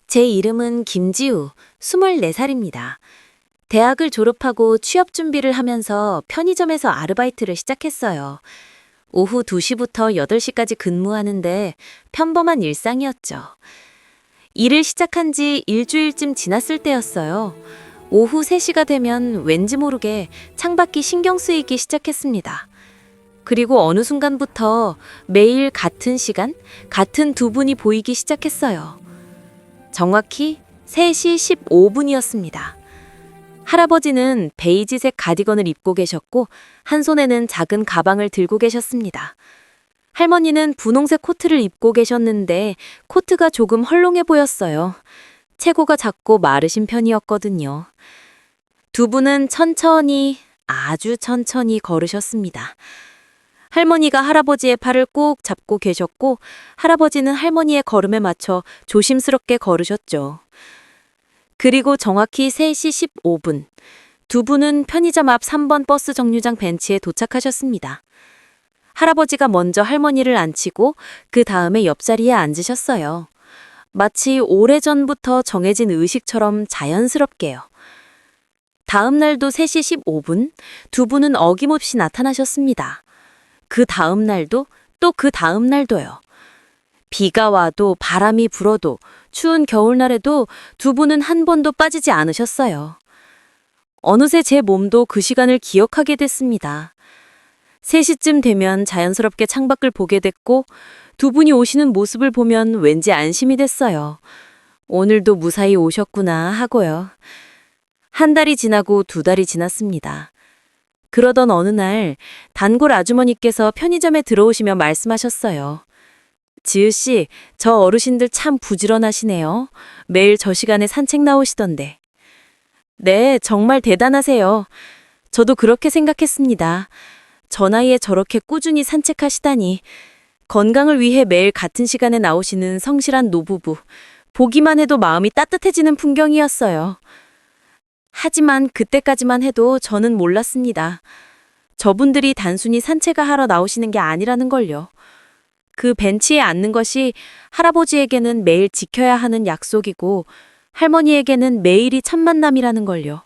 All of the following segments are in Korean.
제 이름은 김지우, 24살입니다. 대학을 졸업하고 취업 준비를 하면서 편의점에서 아르바이트를 시작했어요. 오후 2시부터 8시까지 근무하는데 평범한 일상이었죠. 일을 시작한 지 일주일쯤 지났을 때였어요. 오후 3시가 되면 왠지 모르게 창밖이 신경 쓰이기 시작했습니다. 그리고 어느 순간부터 매일 같은 시간, 같은 두 분이 보이기 시작했어요. 정확히 3시 15분이었습니다. 할아버지는 베이지색 가디건을 입고 계셨고 한 손에는 작은 가방을 들고 계셨습니다. 할머니는 분홍색 코트를 입고 계셨는데 코트가 조금 헐렁해 보였어요. 체구가 작고 마르신 편이었거든요. 두 분은 천천히, 아주 천천히 걸으셨습니다. 할머니가 할아버지의 팔을 꼭 잡고 계셨고 할아버지는 할머니의 걸음에 맞춰 조심스럽게 걸으셨죠. 그리고 정확히 3시 15분, 두 분은 편의점 앞 3번 버스 정류장 벤치에 도착하셨습니다. 할아버지가 먼저 할머니를 앉히고 그 다음에 옆자리에 앉으셨어요. 마치 오래전부터 정해진 의식처럼 자연스럽게요. 다음 날도 3시 15분, 두 분은 어김없이 나타나셨습니다. 그 다음 날도 또 그 다음 날도요. 비가 와도 바람이 불어도 추운 겨울날에도 두 분은 한 번도 빠지지 않으셨어요. 어느새 제 몸도 그 시간을 기억하게 됐습니다. 3시쯤 되면 자연스럽게 창밖을 보게 됐고 두 분이 오시는 모습을 보면 왠지 안심이 됐어요. 오늘도 무사히 오셨구나 하고요. 한 달이 지나고 2달이 지났습니다. 그러던 어느 날 단골 아주머니께서 편의점에 들어오시며 말씀하셨어요. 지우 씨, 저 어르신들 참 부지런하시네요. 매일 저 시간에 산책 나오시던데. 네, 정말 대단하세요. 저도 그렇게 생각했습니다. 저 나이에 저렇게 꾸준히 산책하시다니. 건강을 위해 매일 같은 시간에 나오시는 성실한 노부부. 보기만 해도 마음이 따뜻해지는 풍경이었어요. 하지만 그때까지만 해도 저는 몰랐습니다. 저분들이 단순히 산책을 하러 나오시는 게 아니라는 걸요. 그 벤치에 앉는 것이 할아버지에게는 매일 지켜야 하는 약속이고 할머니에게는 매일이 첫 만남이라는 걸요.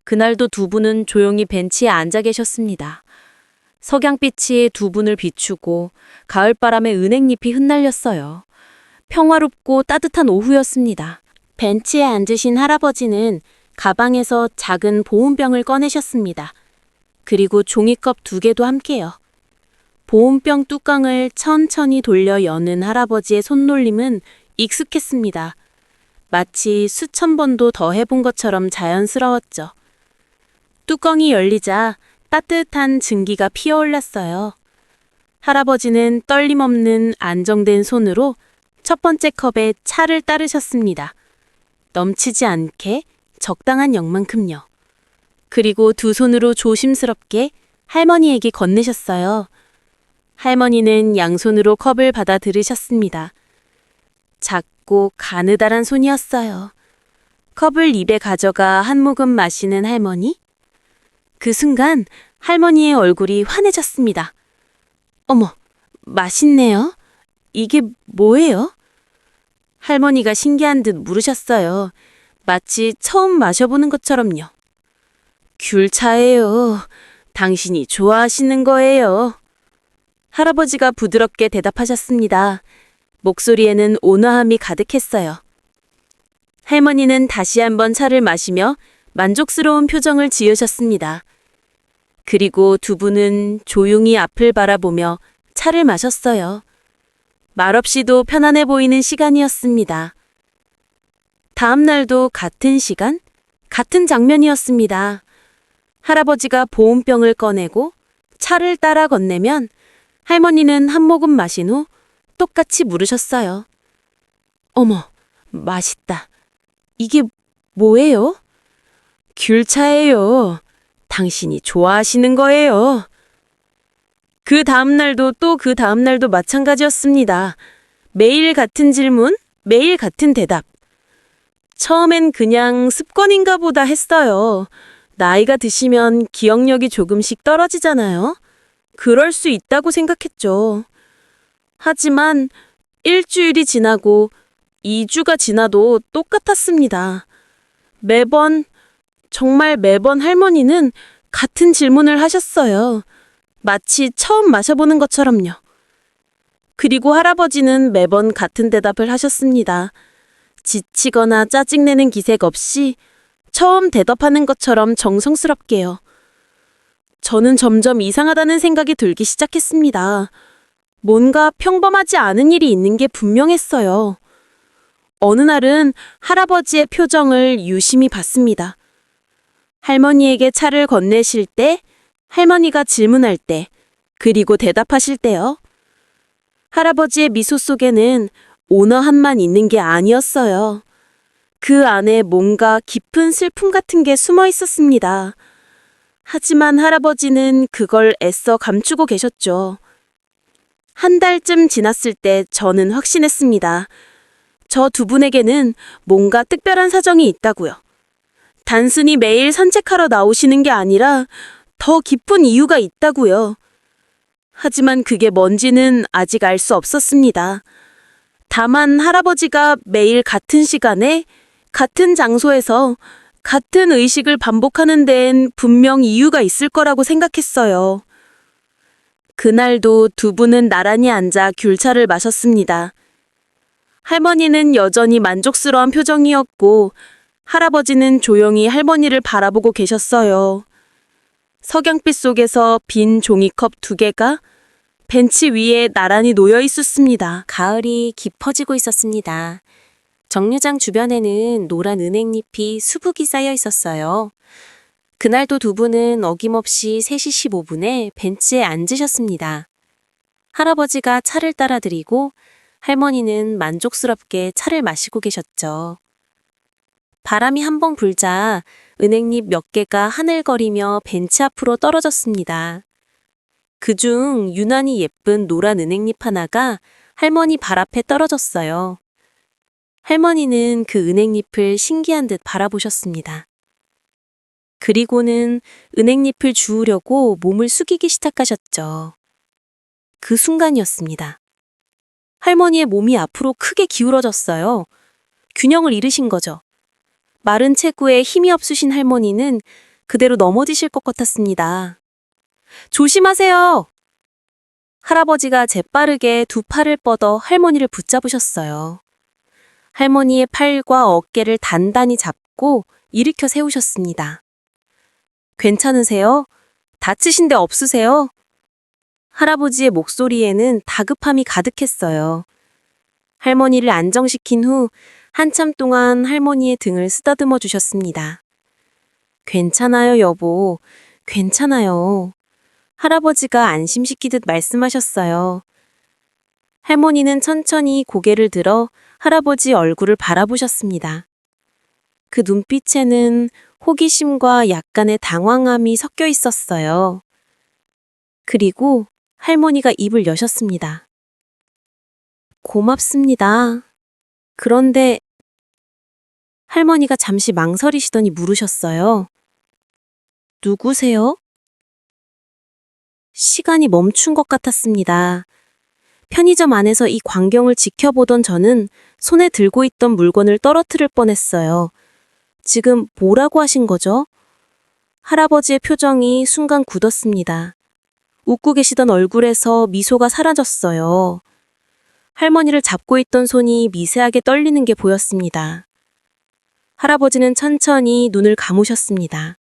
그날도 두 분은 조용히 벤치에 앉아 계셨습니다. 석양빛이 두 분을 비추고 가을바람에 은행잎이 흩날렸어요. 평화롭고 따뜻한 오후였습니다. 벤치에 앉으신 할아버지는 가방에서 작은 보온병을 꺼내셨습니다. 그리고 종이컵 2개도 함께요. 보온병 뚜껑을 천천히 돌려 여는 할아버지의 손놀림은 익숙했습니다. 마치 수천 번도 더 해본 것처럼 자연스러웠죠. 뚜껑이 열리자 따뜻한 증기가 피어올랐어요. 할아버지는 떨림 없는 안정된 손으로 첫 번째 컵에 차를 따르셨습니다. 넘치지 않게 적당한 양만큼요. 그리고 두 손으로 조심스럽게 할머니에게 건네셨어요. 할머니는 양손으로 컵을 받아 들으셨습니다. 작고 가느다란 손이었어요. 컵을 입에 가져가 한 모금 마시는 할머니. 그 순간 할머니의 얼굴이 환해졌습니다. 어머, 맛있네요. 이게 뭐예요? 할머니가 신기한 듯 물으셨어요. 마치 처음 마셔보는 것처럼요. 귤차예요. 당신이 좋아하시는 거예요. 할아버지가 부드럽게 대답하셨습니다. 목소리에는 온화함이 가득했어요. 할머니는 다시 한번 차를 마시며 만족스러운 표정을 지으셨습니다. 그리고 두 분은 조용히 앞을 바라보며 차를 마셨어요. 말없이도 편안해 보이는 시간이었습니다. 다음 날도 같은 시간, 같은 장면이었습니다. 할아버지가 보온병을 꺼내고 차를 따라 건네면 할머니는 한 모금 마신 후 똑같이 물으셨어요. 어머, 맛있다. 이게 뭐예요? 귤차예요. 당신이 좋아하시는 거예요. 그 다음 날도 또 그 다음 날도 마찬가지였습니다. 매일 같은 질문, 매일 같은 대답. 처음엔 그냥 습관인가 보다 했어요. 나이가 드시면 기억력이 조금씩 떨어지잖아요. 그럴 수 있다고 생각했죠. 하지만 일주일이 지나고 2주가 지나도 똑같았습니다. 정말 매번 할머니는 같은 질문을 하셨어요. 마치 처음 마셔보는 것처럼요. 그리고 할아버지는 매번 같은 대답을 하셨습니다. 지치거나 짜증내는 기색 없이 처음 대답하는 것처럼 정성스럽게요. 저는 점점 이상하다는 생각이 들기 시작했습니다. 뭔가 평범하지 않은 일이 있는 게 분명했어요. 어느 날은 할아버지의 표정을 유심히 봤습니다. 할머니에게 차를 건네실 때, 할머니가 질문할 때, 그리고 대답하실 때요. 할아버지의 미소 속에는 온화함만 있는 게 아니었어요. 그 안에 뭔가 깊은 슬픔 같은 게 숨어 있었습니다. 하지만 할아버지는 그걸 애써 감추고 계셨죠. 한 달쯤 지났을 때 저는 확신했습니다. 저 두 분에게는 뭔가 특별한 사정이 있다고요. 단순히 매일 산책하러 나오시는 게 아니라 더 깊은 이유가 있다고요. 하지만 그게 뭔지는 아직 알 수 없었습니다. 다만 할아버지가 매일 같은 시간에, 같은 장소에서 같은 의식을 반복하는 데엔 분명 이유가 있을 거라고 생각했어요. 그날도 두 분은 나란히 앉아 귤차를 마셨습니다. 할머니는 여전히 만족스러운 표정이었고, 할아버지는 조용히 할머니를 바라보고 계셨어요. 석양빛 속에서 빈 종이컵 2개가 벤치 위에 나란히 놓여 있었습니다. 가을이 깊어지고 있었습니다. 정류장 주변에는 노란 은행잎이 수북이 쌓여 있었어요. 그날도 두 분은 어김없이 3시 15분에 벤치에 앉으셨습니다. 할아버지가 차를 따라 드리고 할머니는 만족스럽게 차를 마시고 계셨죠. 바람이 한번 불자 은행잎 몇 개가 하늘거리며 벤치 앞으로 떨어졌습니다. 그중 유난히 예쁜 노란 은행잎 하나가 할머니 발 앞에 떨어졌어요. 할머니는 그 은행잎을 신기한 듯 바라보셨습니다. 그리고는 은행잎을 주우려고 몸을 숙이기 시작하셨죠. 그 순간이었습니다. 할머니의 몸이 앞으로 크게 기울어졌어요. 균형을 잃으신 거죠. 마른 체구에 힘이 없으신 할머니는 그대로 넘어지실 것 같았습니다. 조심하세요! 할아버지가 재빠르게 두 팔을 뻗어 할머니를 붙잡으셨어요. 할머니의 팔과 어깨를 단단히 잡고 일으켜 세우셨습니다. 괜찮으세요? 다치신 데 없으세요? 할아버지의 목소리에는 다급함이 가득했어요. 할머니를 안정시킨 후 한참 동안 할머니의 등을 쓰다듬어 주셨습니다. 괜찮아요, 여보. 괜찮아요. 할아버지가 안심시키듯 말씀하셨어요. 할머니는 천천히 고개를 들어 할아버지 얼굴을 바라보셨습니다. 그 눈빛에는 호기심과 약간의 당황함이 섞여 있었어요. 그리고 할머니가 입을 여셨습니다. 고맙습니다. 그런데 할머니가 잠시 망설이시더니 물으셨어요. 누구세요? 시간이 멈춘 것 같았습니다. 편의점 안에서 이 광경을 지켜보던 저는 손에 들고 있던 물건을 떨어뜨릴 뻔했어요. 지금 뭐라고 하신 거죠? 할아버지의 표정이 순간 굳었습니다. 웃고 계시던 얼굴에서 미소가 사라졌어요. 할머니를 잡고 있던 손이 미세하게 떨리는 게 보였습니다. 할아버지는 천천히 눈을 감으셨습니다.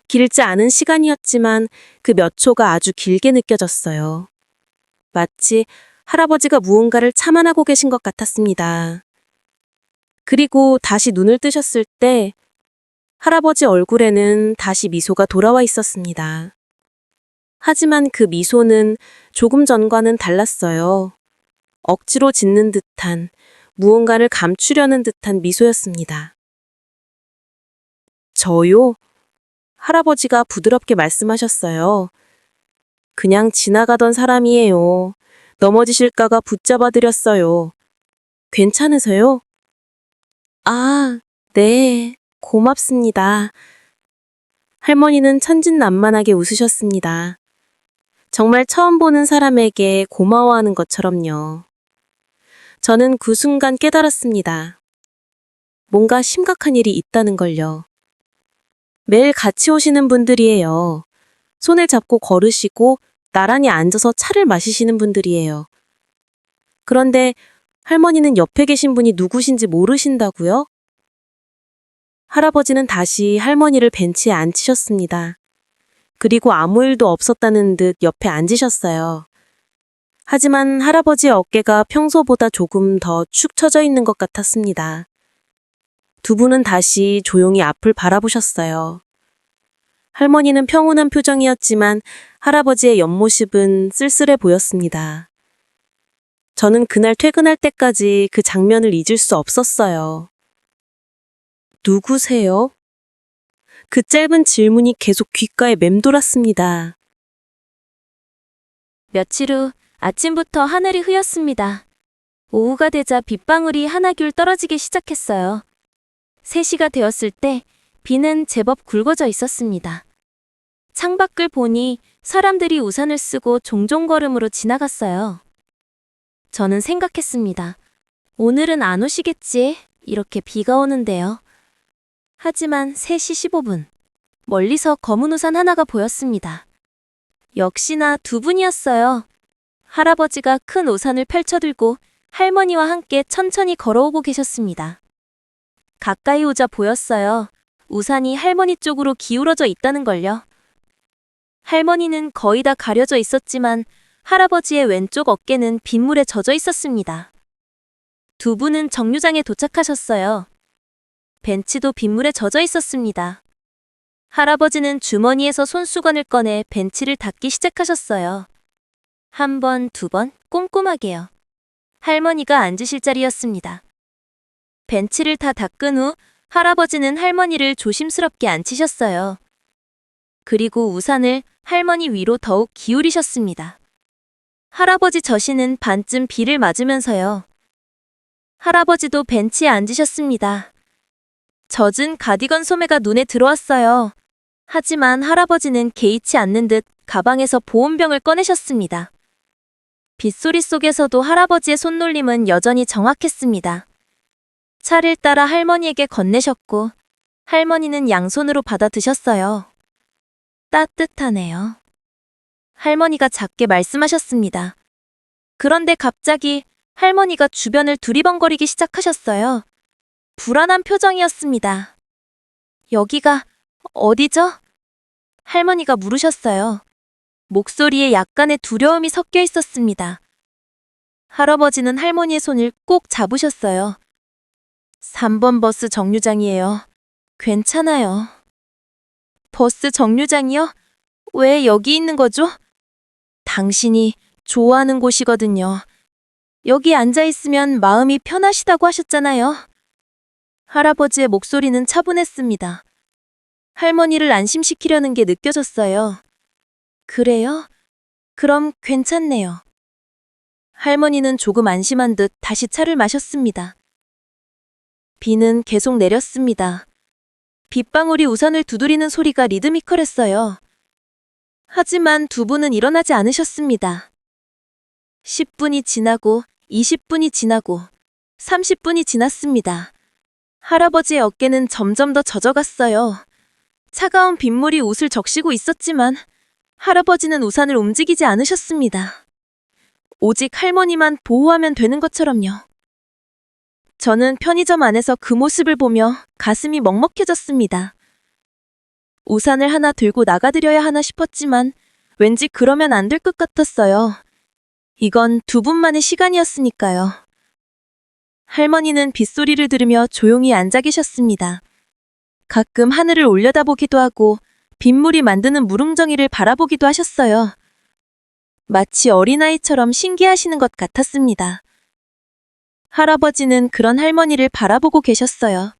길지 않은 시간이었지만 그 몇 초가 아주 길게 느껴졌어요. 마치 할아버지가 무언가를 참아내고 계신 것 같았습니다. 그리고 다시 눈을 뜨셨을 때 할아버지 얼굴에는 다시 미소가 돌아와 있었습니다. 하지만 그 미소는 조금 전과는 달랐어요. 억지로 짓는 듯한, 무언가를 감추려는 듯한 미소였습니다. 저요? 할아버지가 부드럽게 말씀하셨어요. 그냥 지나가던 사람이에요. 넘어지실까가 붙잡아 드렸어요. 괜찮으세요? 아, 네, 고맙습니다. 할머니는 천진난만하게 웃으셨습니다. 정말 처음 보는 사람에게 고마워하는 것처럼요. 저는 그 순간 깨달았습니다. 뭔가 심각한 일이 있다는 걸요. 매일 같이 오시는 분들이에요. 손을 잡고 걸으시고 나란히 앉아서 차를 마시시는 분들이에요. 그런데 할머니는 옆에 계신 분이 누구신지 모르신다고요? 할아버지는 다시 할머니를 벤치에 앉히셨습니다. 그리고 아무 일도 없었다는 듯 옆에 앉으셨어요. 하지만 할아버지의 어깨가 평소보다 조금 더 축 처져 있는 것 같았습니다. 두 분은 다시 조용히 앞을 바라보셨어요. 할머니는 평온한 표정이었지만 할아버지의 옆모습은 쓸쓸해 보였습니다. 저는 그날 퇴근할 때까지 그 장면을 잊을 수 없었어요. 누구세요? 그 짧은 질문이 계속 귓가에 맴돌았습니다. 며칠 후 아침부터 하늘이 흐렸습니다. 오후가 되자 빗방울이 하나둘 떨어지기 시작했어요. 3시가 되었을 때 비는 제법 굵어져 있었습니다. 창밖을 보니 사람들이 우산을 쓰고 종종 걸음으로 지나갔어요. 저는 생각했습니다. 오늘은 안 오시겠지? 이렇게 비가 오는데요. 하지만 3시 15분. 멀리서 검은 우산 하나가 보였습니다. 역시나 두 분이었어요. 할아버지가 큰 우산을 펼쳐들고 할머니와 함께 천천히 걸어오고 계셨습니다. 가까이 오자 보였어요. 우산이 할머니 쪽으로 기울어져 있다는 걸요. 할머니는 거의 다 가려져 있었지만 할아버지의 왼쪽 어깨는 빗물에 젖어 있었습니다. 두 분은 정류장에 도착하셨어요. 벤치도 빗물에 젖어 있었습니다. 할아버지는 주머니에서 손수건을 꺼내 벤치를 닦기 시작하셨어요. 한 번, 두 번, 꼼꼼하게요. 할머니가 앉으실 자리였습니다. 벤치를 다 닦은 후 할아버지는 할머니를 조심스럽게 앉히셨어요. 그리고 우산을 할머니 위로 더욱 기울이셨습니다. 할아버지 저시는 반쯤 비를 맞으면서요. 할아버지도 벤치에 앉으셨습니다. 젖은 가디건 소매가 눈에 들어왔어요. 하지만 할아버지는 개의치 않는 듯 가방에서 보온병을 꺼내셨습니다. 빗소리 속에서도 할아버지의 손놀림은 여전히 정확했습니다. 차를 따라 할머니에게 건네셨고 할머니는 양손으로 받아 드셨어요. 따뜻하네요. 할머니가 작게 말씀하셨습니다. 그런데 갑자기 할머니가 주변을 두리번거리기 시작하셨어요. 불안한 표정이었습니다. 여기가 어디죠? 할머니가 물으셨어요. 목소리에 약간의 두려움이 섞여 있었습니다. 할아버지는 할머니의 손을 꼭 잡으셨어요. 3번 버스 정류장이에요. 괜찮아요. 버스 정류장이요? 왜 여기 있는 거죠? 당신이 좋아하는 곳이거든요. 여기 앉아 있으면 마음이 편하시다고 하셨잖아요. 할아버지의 목소리는 차분했습니다. 할머니를 안심시키려는 게 느껴졌어요. 그래요? 그럼 괜찮네요. 할머니는 조금 안심한 듯 다시 차를 마셨습니다. 비는 계속 내렸습니다. 빗방울이 우산을 두드리는 소리가 리드미컬했어요. 하지만 두 분은 일어나지 않으셨습니다. 10분이 지나고 20분이 지나고 30분이 지났습니다. 할아버지의 어깨는 점점 더 젖어갔어요. 차가운 빗물이 옷을 적시고 있었지만 할아버지는 우산을 움직이지 않으셨습니다. 오직 할머니만 보호하면 되는 것처럼요. 저는 편의점 안에서 그 모습을 보며 가슴이 먹먹해졌습니다. 우산을 하나 들고 나가드려야 하나 싶었지만 왠지 그러면 안 될 것 같았어요. 이건 두 분만의 시간이었으니까요. 할머니는 빗소리를 들으며 조용히 앉아 계셨습니다. 가끔 하늘을 올려다보기도 하고 빗물이 만드는 물웅덩이를 바라보기도 하셨어요. 마치 어린아이처럼 신기하시는 것 같았습니다. 할아버지는 그런 할머니를 바라보고 계셨어요.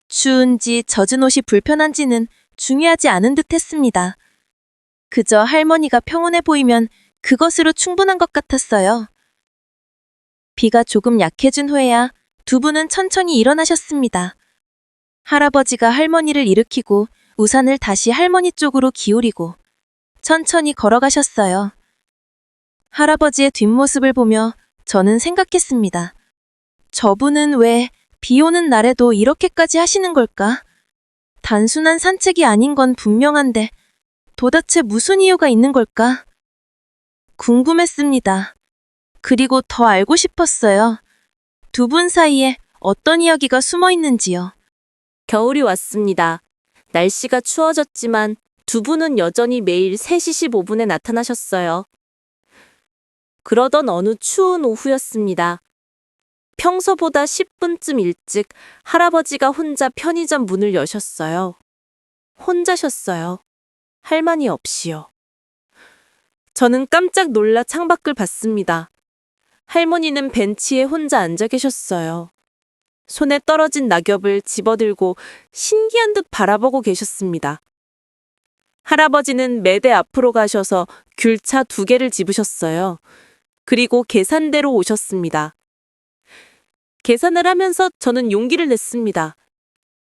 추운지 젖은 옷이 불편한지는 중요하지 않은 듯 했습니다. 그저 할머니가 평온해 보이면 그것으로 충분한 것 같았어요. 비가 조금 약해진 후에야 두 분은 천천히 일어나셨습니다. 할아버지가 할머니를 일으키고 우산을 다시 할머니 쪽으로 기울이고 천천히 걸어가셨어요. 할아버지의 뒷모습을 보며 저는 생각했습니다. 저분은 왜 비 오는 날에도 이렇게까지 하시는 걸까? 단순한 산책이 아닌 건 분명한데 도대체 무슨 이유가 있는 걸까? 궁금했습니다. 그리고 더 알고 싶었어요. 두 분 사이에 어떤 이야기가 숨어 있는지요. 겨울이 왔습니다. 날씨가 추워졌지만 두 분은 여전히 매일 3시 15분에 나타나셨어요. 그러던 어느 추운 오후였습니다. 평소보다 10분쯤 일찍 할아버지가 혼자 편의점 문을 여셨어요. 혼자셨어요. 할머니 없이요. 저는 깜짝 놀라 창밖을 봤습니다. 할머니는 벤치에 혼자 앉아 계셨어요. 손에 떨어진 낙엽을 집어들고 신기한 듯 바라보고 계셨습니다. 할아버지는 매대 앞으로 가셔서 귤차 2개를 집으셨어요. 그리고 계산대로 오셨습니다. 계산을 하면서 저는 용기를 냈습니다.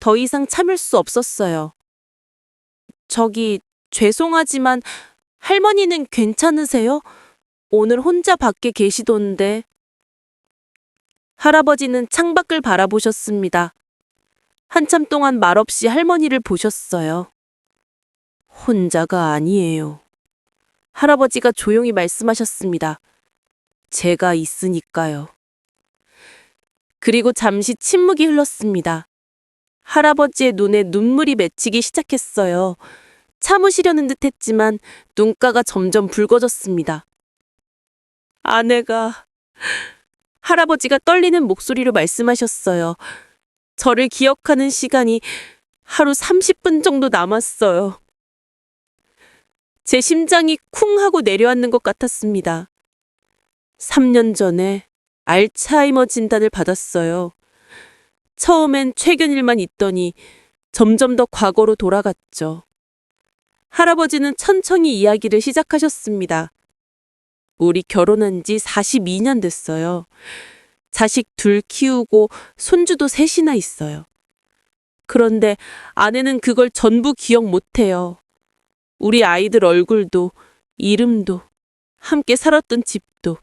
더 이상 참을 수 없었어요. 저기, 죄송하지만 할머니는 괜찮으세요? 오늘 혼자 밖에 계시던데. 할아버지는 창밖을 바라보셨습니다. 한참 동안 말없이 할머니를 보셨어요. 혼자가 아니에요. 할아버지가 조용히 말씀하셨습니다. 제가 있으니까요. 그리고 잠시 침묵이 흘렀습니다. 할아버지의 눈에 눈물이 맺히기 시작했어요. 참으시려는 듯 했지만 눈가가 점점 붉어졌습니다. 아내가... 할아버지가 떨리는 목소리로 말씀하셨어요. 저를 기억하는 시간이 하루 30분 정도 남았어요. 제 심장이 쿵 하고 내려앉는 것 같았습니다. 3년 전에 알츠하이머 진단을 받았어요. 처음엔 최근일만 있더니 점점 더 과거로 돌아갔죠. 할아버지는 천천히 이야기를 시작하셨습니다. 우리 결혼한 지 42년 됐어요. 자식 2 키우고 손주도 3이나 있어요. 그런데 아내는 그걸 전부 기억 못해요. 우리 아이들 얼굴도, 이름도, 함께 살았던 집도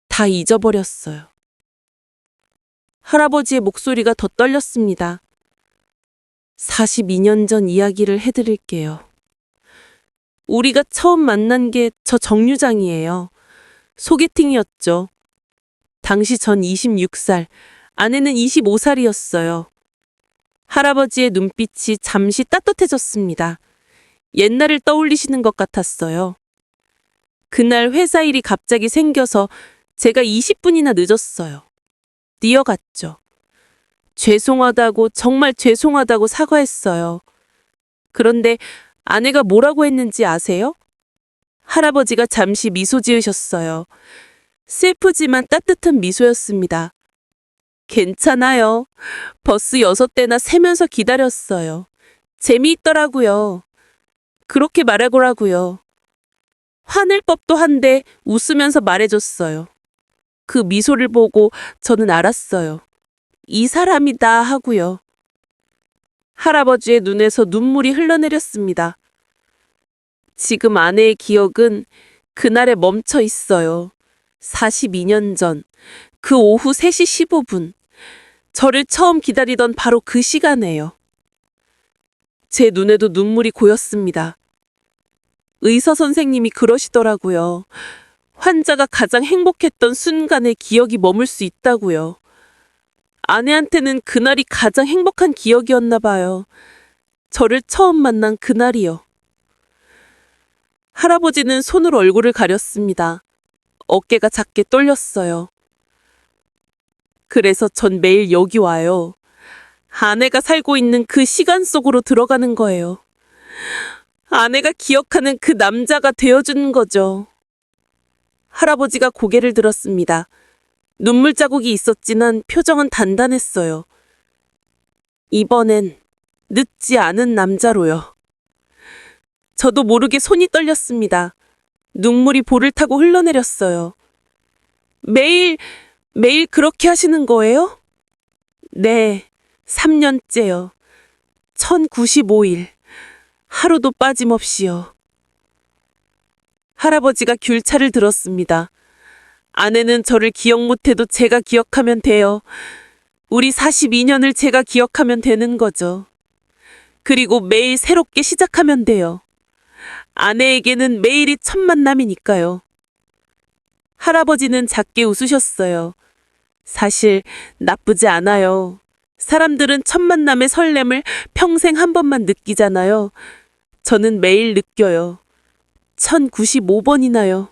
다 잊어버렸어요. 할아버지의 목소리가 더 떨렸습니다. 42년 전 이야기를 해드릴게요. 우리가 처음 만난 게 저 정류장이에요. 소개팅이었죠. 당시 전 26살, 아내는 25살이었어요. 할아버지의 눈빛이 잠시 따뜻해졌습니다. 옛날을 떠올리시는 것 같았어요. 그날 회사 일이 갑자기 생겨서 제가 20분이나 늦었어요. 뛰어갔죠. 죄송하다고, 정말 죄송하다고 사과했어요. 그런데 아내가 뭐라고 했는지 아세요? 할아버지가 잠시 미소 지으셨어요. 슬프지만 따뜻한 미소였습니다. 괜찮아요. 버스 6대나 세면서 기다렸어요. 재미있더라고요. 그렇게 말하고라고요. 화낼 법도 한데 웃으면서 말해줬어요. 그 미소를 보고 저는 알았어요. 이 사람이다 하고요. 할아버지의 눈에서 눈물이 흘러내렸습니다. 지금 아내의 기억은 그날에 멈춰 있어요. 42년 전, 그 오후 3시 15분. 저를 처음 기다리던 바로 그 시간에요. 제 눈에도 눈물이 고였습니다. 의사 선생님이 그러시더라고요. 환자가 가장 행복했던 순간에 기억이 머물 수 있다고요. 아내한테는 그날이 가장 행복한 기억이었나 봐요. 저를 처음 만난 그날이요. 할아버지는 손으로 얼굴을 가렸습니다. 어깨가 작게 떨렸어요. 그래서 전 매일 여기 와요. 아내가 살고 있는 그 시간 속으로 들어가는 거예요. 아내가 기억하는 그 남자가 되어주는 거죠. 할아버지가 고개를 들었습니다. 눈물 자국이 있었지만 표정은 단단했어요. 이번엔 늦지 않은 남자로요. 저도 모르게 손이 떨렸습니다. 눈물이 볼을 타고 흘러내렸어요. 매일 그렇게 하시는 거예요? 네, 3년째요. 1095일. 하루도 빠짐없이요. 할아버지가 귤차를 들었습니다. 아내는 저를 기억 못해도 제가 기억하면 돼요. 우리 42년을 제가 기억하면 되는 거죠. 그리고 매일 새롭게 시작하면 돼요. 아내에게는 매일이 첫 만남이니까요. 할아버지는 작게 웃으셨어요. 사실 나쁘지 않아요. 사람들은 첫 만남의 설렘을 평생 한 번만 느끼잖아요. 저는 매일 느껴요. 1095번이나요.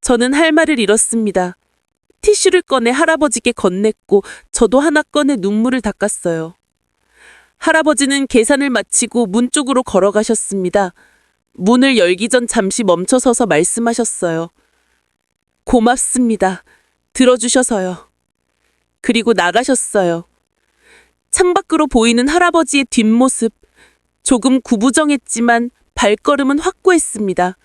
저는 할 말을 잃었습니다. 티슈를 꺼내 할아버지께 건넸고 저도 하나 꺼내 눈물을 닦았어요. 할아버지는 계산을 마치고 문 쪽으로 걸어가셨습니다. 문을 열기 전 잠시 멈춰서서 말씀하셨어요. 고맙습니다. 들어주셔서요. 그리고 나가셨어요. 창밖으로 보이는 할아버지의 뒷모습. 조금 구부정했지만 발걸음은 확고했습니다.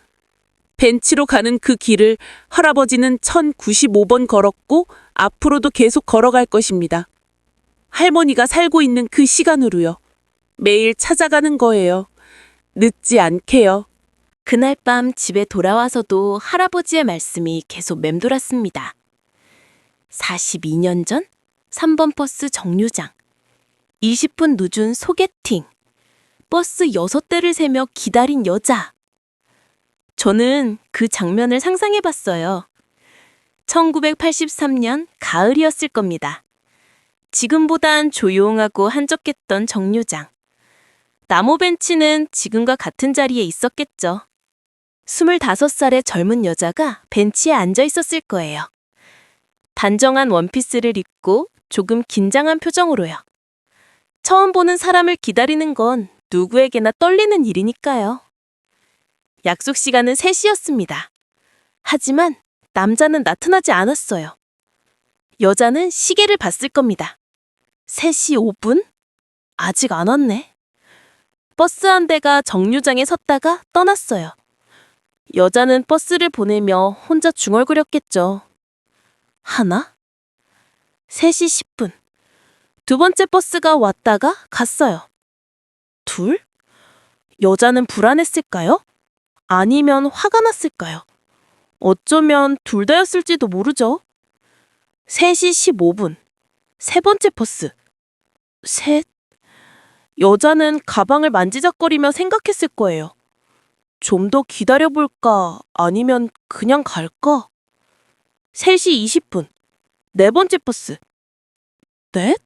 벤치로 가는 그 길을 할아버지는 1095번 걸었고 앞으로도 계속 걸어갈 것입니다. 할머니가 살고 있는 그 시간으로요. 매일 찾아가는 거예요. 늦지 않게요. 그날 밤 집에 돌아와서도 할아버지의 말씀이 계속 맴돌았습니다. 42년 전 3번 버스 정류장. 20분 늦은 소개팅. 버스 6대를 세며 기다린 여자. 저는 그 장면을 상상해 봤어요. 1983년 가을이었을 겁니다. 지금보단 조용하고 한적했던 정류장. 나무 벤치는 지금과 같은 자리에 있었겠죠. 25살의 젊은 여자가 벤치에 앉아 있었을 거예요. 단정한 원피스를 입고 조금 긴장한 표정으로요. 처음 보는 사람을 기다리는 건 누구에게나 떨리는 일이니까요. 약속 시간은 3시였습니다. 하지만 남자는 나타나지 않았어요. 여자는 시계를 봤을 겁니다. 3시 5분? 아직 안 왔네. 버스 한 대가 정류장에 섰다가 떠났어요. 여자는 버스를 보내며 혼자 중얼거렸겠죠. 하나? 3시 10분. 두 번째 버스가 왔다가 갔어요. 둘? 여자는 불안했을까요? 아니면 화가 났을까요? 어쩌면 둘 다였을지도 모르죠. 3시 15분. 세 번째 버스. 셋. 여자는 가방을 만지작거리며 생각했을 거예요. 좀 더 기다려볼까? 아니면 그냥 갈까? 3시 20분. 네 번째 버스. 넷?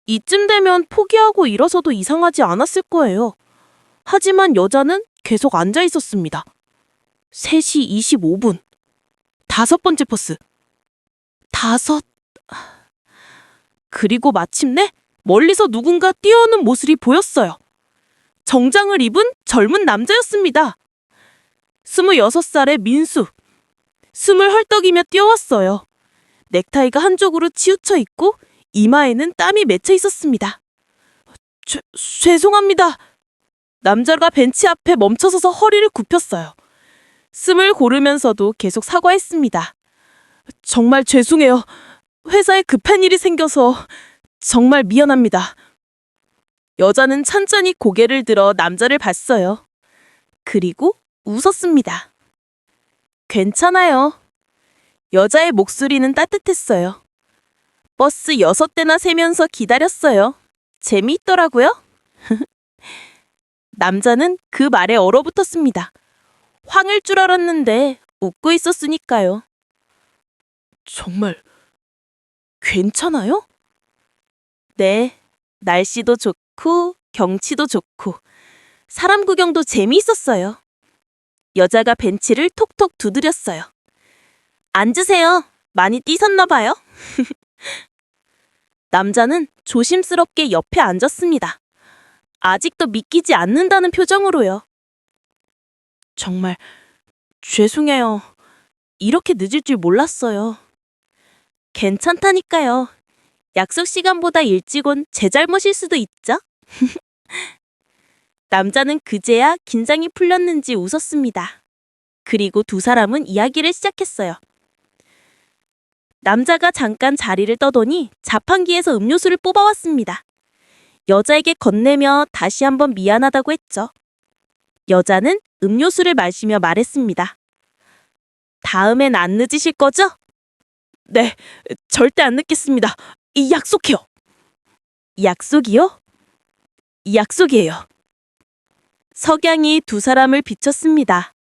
이쯤 되면 포기하고 일어서도 이상하지 않았을 거예요. 하지만 여자는 계속 앉아 있었습니다. 3시 25분. 다섯 번째 버스. 다섯. 그리고 마침내 멀리서 누군가 뛰어오는 모습이 보였어요. 정장을 입은 젊은 남자였습니다. 26살의 민수. 숨을 헐떡이며 뛰어왔어요. 넥타이가 한쪽으로 치우쳐 있고 이마에는 땀이 맺혀 있었습니다. 죄송합니다. 남자가 벤치 앞에 멈춰서서 허리를 굽혔어요. 숨을 고르면서도 계속 사과했습니다. 정말 죄송해요. 회사에 급한 일이 생겨서 정말 미안합니다. 여자는 천천히 고개를 들어 남자를 봤어요. 그리고 웃었습니다. 괜찮아요. 여자의 목소리는 따뜻했어요. 버스 6대나 세면서 기다렸어요. 재미있더라고요. 남자는 그 말에 얼어붙었습니다. 황일 줄 알았는데 웃고 있었으니까요. 정말 괜찮아요? 네, 날씨도 좋고 경치도 좋고 사람 구경도 재미있었어요. 여자가 벤치를 톡톡 두드렸어요. 앉으세요. 많이 뛰셨나 봐요. 남자는 조심스럽게 옆에 앉았습니다. 아직도 믿기지 않는다는 표정으로요. 정말 죄송해요. 이렇게 늦을 줄 몰랐어요. 괜찮다니까요. 약속 시간보다 일찍 온 제 잘못일 수도 있죠? 남자는 그제야 긴장이 풀렸는지 웃었습니다. 그리고 두 사람은 이야기를 시작했어요. 남자가 잠깐 자리를 떠더니 자판기에서 음료수를 뽑아왔습니다. 여자에게 건네며 다시 한번 미안하다고 했죠. 여자는 음료수를 마시며 말했습니다. 다음엔 안 늦으실 거죠? 네, 절대 안 늦겠습니다. 이 약속해요. 약속이요? 약속이에요. 석양이 두 사람을 비췄습니다.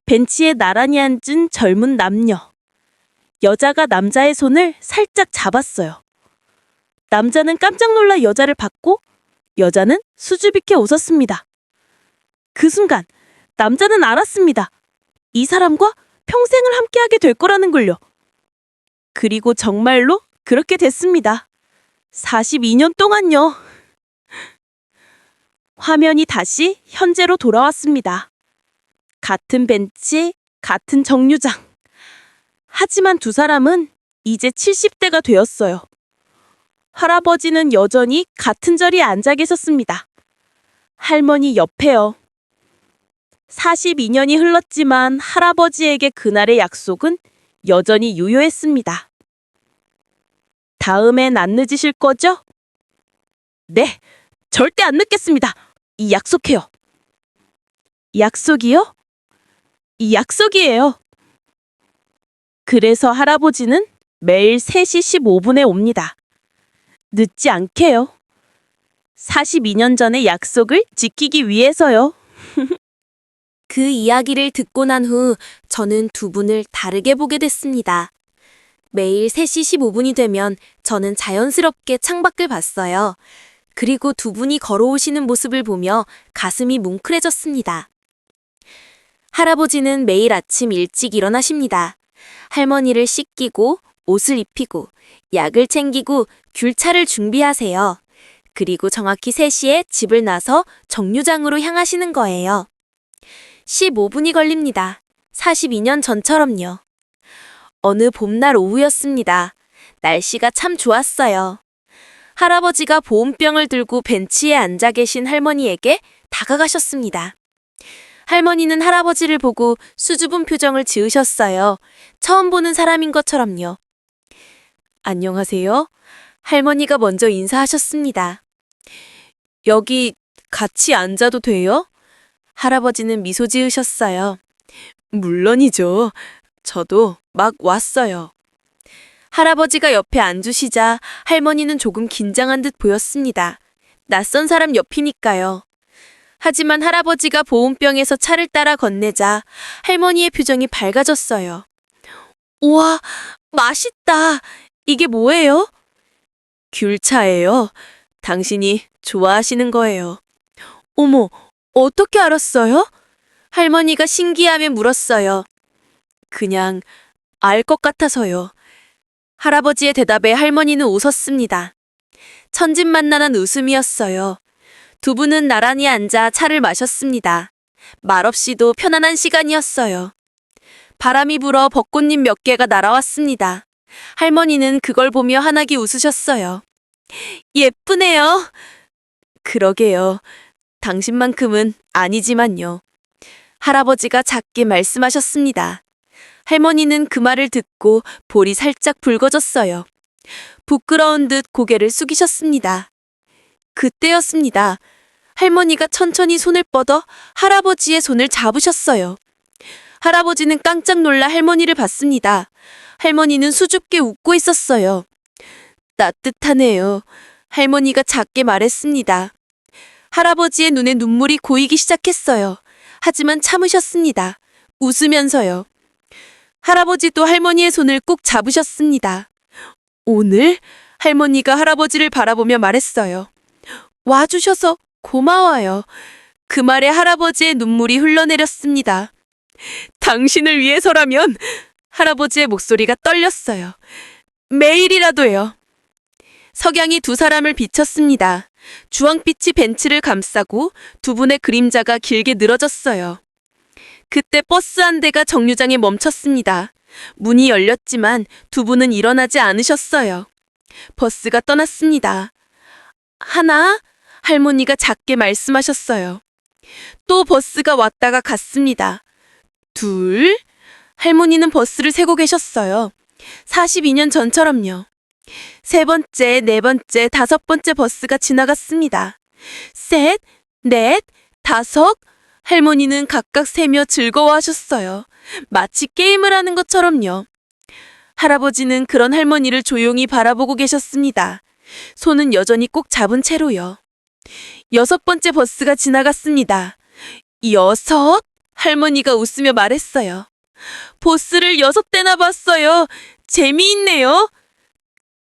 벤치에 나란히 앉은 젊은 남녀. 여자가 남자의 손을 살짝 잡았어요. 남자는 깜짝 놀라 여자를 봤고 여자는 수줍있게 웃었습니다. 그 순간 남자는 알았습니다. 이 사람과 평생을 함께하게 될 거라는 걸요. 그리고 정말로 그렇게 됐습니다. 42년 동안요. 화면이 다시 현재로 돌아왔습니다. 같은 벤치, 같은 정류장. 하지만 두 사람은 이제 70대가 되었어요. 할아버지는 여전히 같은 자리에 앉아 계셨습니다. 할머니 옆에요. 42년이 흘렀지만 할아버지에게 그날의 약속은 여전히 유효했습니다. 다음엔 안 늦으실 거죠? 네, 절대 안 늦겠습니다. 이 약속해요. 약속이요? 이 약속이에요. 그래서 할아버지는 매일 3시 15분에 옵니다. 늦지 않게요. 42년 전의 약속을 지키기 위해서요. 그 이야기를 듣고 난 후 저는 두 분을 다르게 보게 됐습니다. 매일 3시 15분이 되면 저는 자연스럽게 창밖을 봤어요. 그리고 두 분이 걸어오시는 모습을 보며 가슴이 뭉클해졌습니다. 할아버지는 매일 아침 일찍 일어나십니다. 할머니를 씻기고 옷을 입히고 약을 챙기고 귤차를 준비하세요. 그리고 정확히 3시에 집을 나서 정류장으로 향하시는 거예요. 15분이 걸립니다. 42년 전처럼요. 어느 봄날 오후였습니다. 날씨가 참 좋았어요. 할아버지가 보온병을 들고 벤치에 앉아 계신 할머니에게 다가가셨습니다. 할머니는 할아버지를 보고 수줍은 표정을 지으셨어요. 처음 보는 사람인 것처럼요. 안녕하세요. 할머니가 먼저 인사하셨습니다. 여기 같이 앉아도 돼요? 할아버지는 미소 지으셨어요. 물론이죠. 저도 막 왔어요. 할아버지가 옆에 앉으시자 할머니는 조금 긴장한 듯 보였습니다. 낯선 사람 옆이니까요. 하지만 할아버지가 보온병에서 차를 따라 건네자 할머니의 표정이 밝아졌어요. 우와, 맛있다. 이게 뭐예요? 귤차예요. 당신이 좋아하시는 거예요. 어머, 어떻게 알았어요? 할머니가 신기하며 물었어요. 그냥 알 것 같아서요. 할아버지의 대답에 할머니는 웃었습니다. 천진만난한 웃음이었어요. 두 분은 나란히 앉아 차를 마셨습니다. 말없이도 편안한 시간이었어요. 바람이 불어 벚꽃잎 몇 개가 날아왔습니다. 할머니는 그걸 보며 환하게 웃으셨어요. 예쁘네요. 그러게요. 당신만큼은 아니지만요. 할아버지가 작게 말씀하셨습니다. 할머니는 그 말을 듣고 볼이 살짝 붉어졌어요. 부끄러운 듯 고개를 숙이셨습니다. 그때였습니다. 할머니가 천천히 손을 뻗어 할아버지의 손을 잡으셨어요. 할아버지는 깜짝 놀라 할머니를 봤습니다. 할머니는 수줍게 웃고 있었어요. 따뜻하네요. 할머니가 작게 말했습니다. 할아버지의 눈에 눈물이 고이기 시작했어요. 하지만 참으셨습니다. 웃으면서요. 할아버지도 할머니의 손을 꼭 잡으셨습니다. 오늘 할머니가 할아버지를 바라보며 말했어요. 와주셔서 고마워요. 그 말에 할아버지의 눈물이 흘러내렸습니다. 당신을 위해서라면 할아버지의 목소리가 떨렸어요. 매일이라도요. 석양이 두 사람을 비쳤습니다. 주황빛이 벤치를 감싸고 두 분의 그림자가 길게 늘어졌어요. 그때 버스 한 대가 정류장에 멈췄습니다. 문이 열렸지만 두 분은 일어나지 않으셨어요. 버스가 떠났습니다. 하나, 할머니가 작게 말씀하셨어요. 또 버스가 왔다가 갔습니다. 둘, 할머니는 버스를 세고 계셨어요. 42년 전처럼요. 세 번째, 네 번째, 다섯 번째 버스가 지나갔습니다. 셋, 넷, 다섯, 할머니는 각각 세며 즐거워하셨어요. 마치 게임을 하는 것처럼요. 할아버지는 그런 할머니를 조용히 바라보고 계셨습니다. 손은 여전히 꼭 잡은 채로요. 6번째 버스가 지나갔습니다. 6? 할머니가 웃으며 말했어요. 버스를 6대나 봤어요. 재미있네요.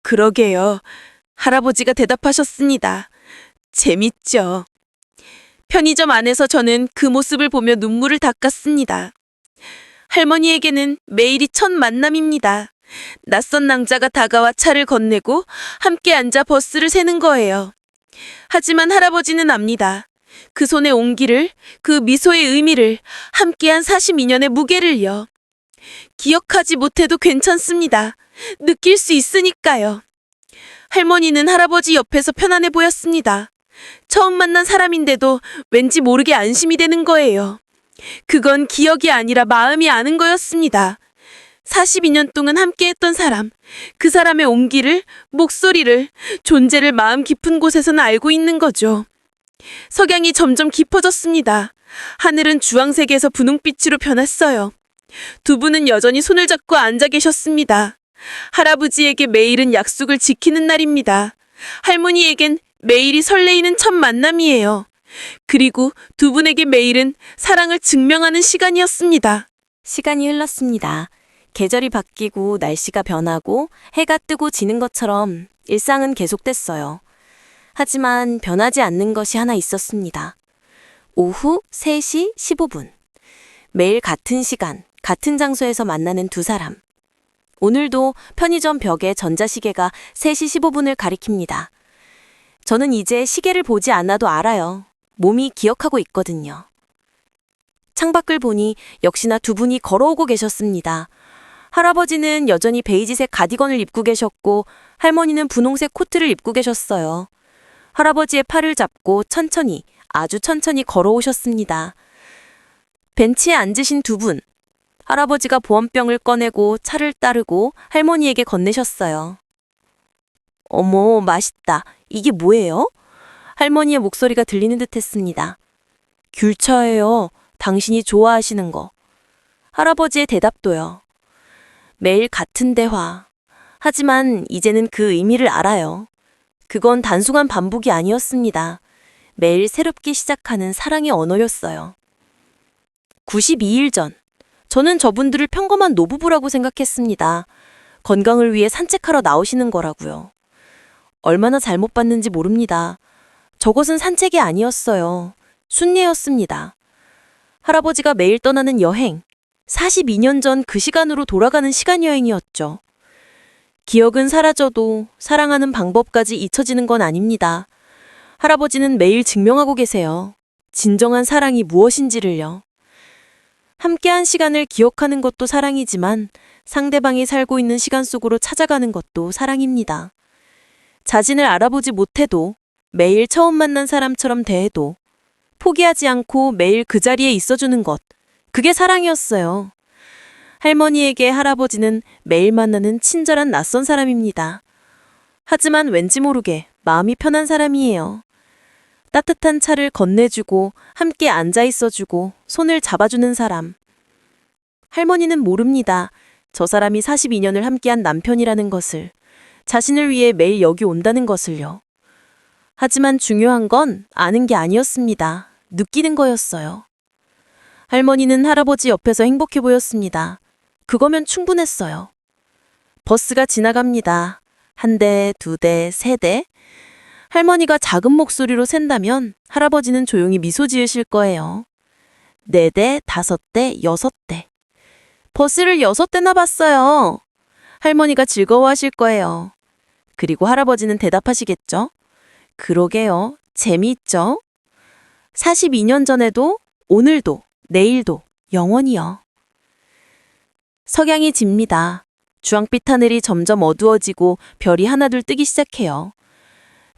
그러게요. 할아버지가 대답하셨습니다. 재밌죠. 편의점 안에서 저는 그 모습을 보며 눈물을 닦았습니다. 할머니에게는 매일이 첫 만남입니다. 낯선 낭자가 다가와 차를 건네고 함께 앉아 버스를 세는 거예요. 하지만 할아버지는 압니다. 그 손의 온기를, 그 미소의 의미를, 함께한 42년의 무게를요. 기억하지 못해도 괜찮습니다. 느낄 수 있으니까요. 할머니는 할아버지 옆에서 편안해 보였습니다. 처음 만난 사람인데도 왠지 모르게 안심이 되는 거예요. 그건 기억이 아니라 마음이 아는 거였습니다. 42년 동안 함께했던 사람, 그 사람의 온기를, 목소리를, 존재를 마음 깊은 곳에서는 알고 있는 거죠. 석양이 점점 깊어졌습니다. 하늘은 주황색에서 분홍빛으로 변했어요. 두 분은 여전히 손을 잡고 앉아 계셨습니다. 할아버지에게 매일은 약속을 지키는 날입니다. 할머니에겐 매일이 설레이는 첫 만남이에요. 그리고 두 분에게 매일은 사랑을 증명하는 시간이었습니다. 시간이 흘렀습니다. 계절이 바뀌고 날씨가 변하고 해가 뜨고 지는 것처럼 일상은 계속됐어요. 하지만 변하지 않는 것이 하나 있었습니다. 오후 3시 15분. 매일 같은 시간, 같은 장소에서 만나는 두 사람. 오늘도 편의점 벽에 전자시계가 3시 15분을 가리킵니다. 저는 이제 시계를 보지 않아도 알아요. 몸이 기억하고 있거든요. 창밖을 보니 역시나 두 분이 걸어오고 계셨습니다. 할아버지는 여전히 베이지색 가디건을 입고 계셨고 할머니는 분홍색 코트를 입고 계셨어요. 할아버지의 팔을 잡고 천천히, 아주 천천히 걸어오셨습니다. 벤치에 앉으신 두 분. 할아버지가 보온병을 꺼내고 차를 따르고 할머니에게 건네셨어요. 어머, 맛있다. 이게 뭐예요? 할머니의 목소리가 들리는 듯 했습니다. 귤차예요. 당신이 좋아하시는 거. 할아버지의 대답도요. 매일 같은 대화. 하지만 이제는 그 의미를 알아요. 그건 단순한 반복이 아니었습니다. 매일 새롭게 시작하는 사랑의 언어였어요. 92일 전, 저는 저분들을 평범한 노부부라고 생각했습니다. 건강을 위해 산책하러 나오시는 거라고요. 얼마나 잘못 봤는지 모릅니다. 저것은 산책이 아니었어요. 순례였습니다. 할아버지가 매일 떠나는 여행, 42년 전 그 시간으로 돌아가는 시간여행이었죠. 기억은 사라져도 사랑하는 방법까지 잊혀지는 건 아닙니다. 할아버지는 매일 증명하고 계세요. 진정한 사랑이 무엇인지를요. 함께한 시간을 기억하는 것도 사랑이지만 상대방이 살고 있는 시간 속으로 찾아가는 것도 사랑입니다. 자신을 알아보지 못해도 매일 처음 만난 사람처럼 대해도 포기하지 않고 매일 그 자리에 있어주는 것, 그게 사랑이었어요. 할머니에게 할아버지는 매일 만나는 친절한 낯선 사람입니다. 하지만 왠지 모르게 마음이 편한 사람이에요. 따뜻한 차를 건네주고 함께 앉아 있어주고 손을 잡아주는 사람. 할머니는 모릅니다. 저 사람이 42년을 함께한 남편이라는 것을, 자신을 위해 매일 여기 온다는 것을요. 하지만 중요한 건 아는 게 아니었습니다. 느끼는 거였어요. 할머니는 할아버지 옆에서 행복해 보였습니다. 그거면 충분했어요. 버스가 지나갑니다. 1대, 2대, 3대. 할머니가 작은 목소리로 샌다면 할아버지는 조용히 미소 지으실 거예요. 4대, 5대, 6대. 버스를 6대나 봤어요. 할머니가 즐거워하실 거예요. 그리고 할아버지는 대답하시겠죠? 그러게요. 재미있죠? 42년 전에도, 오늘도, 내일도, 영원히요. 석양이 집니다. 주황빛 하늘이 점점 어두워지고 별이 하나둘 뜨기 시작해요.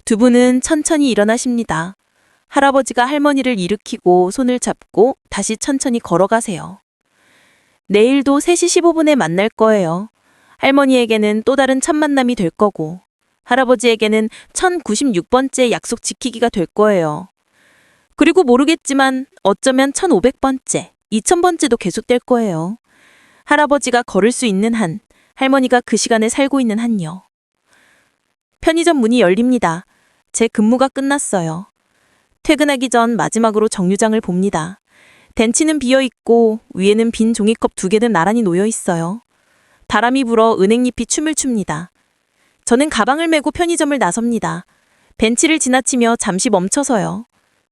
두 분은 천천히 일어나십니다. 할아버지가 할머니를 일으키고 손을 잡고 다시 천천히 걸어가세요. 내일도 3시 15분에 만날 거예요. 할머니에게는 또 다른 첫 만남이 될 거고, 할아버지에게는 1096번째 약속 지키기가 될 거예요. 그리고 모르겠지만 어쩌면 1500번째, 2000번째도 계속될 거예요. 할아버지가 걸을 수 있는 한, 할머니가 그 시간에 살고 있는 한요. 편의점 문이 열립니다. 제 근무가 끝났어요. 퇴근하기 전 마지막으로 정류장을 봅니다. 벤치는 비어 있고 위에는 빈 종이컵 2개는 나란히 놓여 있어요. 바람이 불어 은행잎이 춤을 춥니다. 저는 가방을 메고 편의점을 나섭니다. 벤치를 지나치며 잠시 멈춰서요.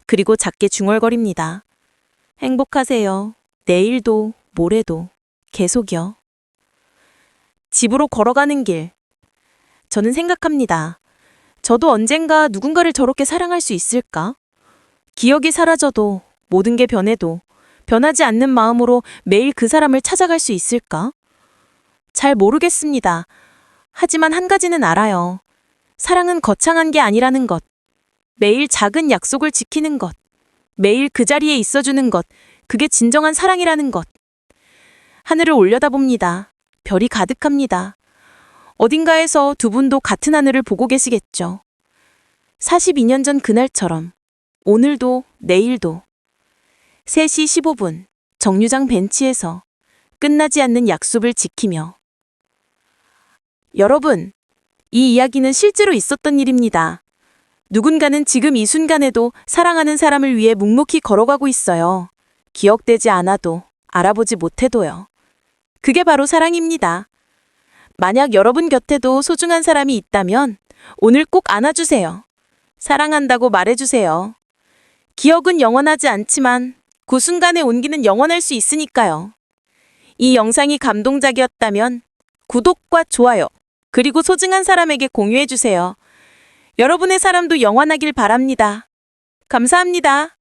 그리고 작게 중얼거립니다. 행복하세요. 내일도, 모레도, 계속이요. 집으로 걸어가는 길. 저는 생각합니다. 저도 언젠가 누군가를 저렇게 사랑할 수 있을까? 기억이 사라져도, 모든 게 변해도, 변하지 않는 마음으로 매일 그 사람을 찾아갈 수 있을까? 잘 모르겠습니다. 하지만 한 가지는 알아요. 사랑은 거창한 게 아니라는 것. 매일 작은 약속을 지키는 것. 매일 그 자리에 있어주는 것. 그게 진정한 사랑이라는 것. 하늘을 올려다봅니다. 별이 가득합니다. 어딘가에서 두 분도 같은 하늘을 보고 계시겠죠. 42년 전 그날처럼. 오늘도, 내일도. 3시 15분, 정류장 벤치에서 끝나지 않는 약속을 지키며. 여러분, 이 이야기는 실제로 있었던 일입니다. 누군가는 지금 이 순간에도 사랑하는 사람을 위해 묵묵히 걸어가고 있어요. 기억되지 않아도, 알아보지 못해도요. 그게 바로 사랑입니다. 만약 여러분 곁에도 소중한 사람이 있다면 오늘 꼭 안아주세요. 사랑한다고 말해주세요. 기억은 영원하지 않지만 그 순간의 온기는 영원할 수 있으니까요. 이 영상이 감동적이었다면 구독과 좋아요, 그리고 소중한 사람에게 공유해주세요. 여러분의 사람도 영원하길 바랍니다. 감사합니다.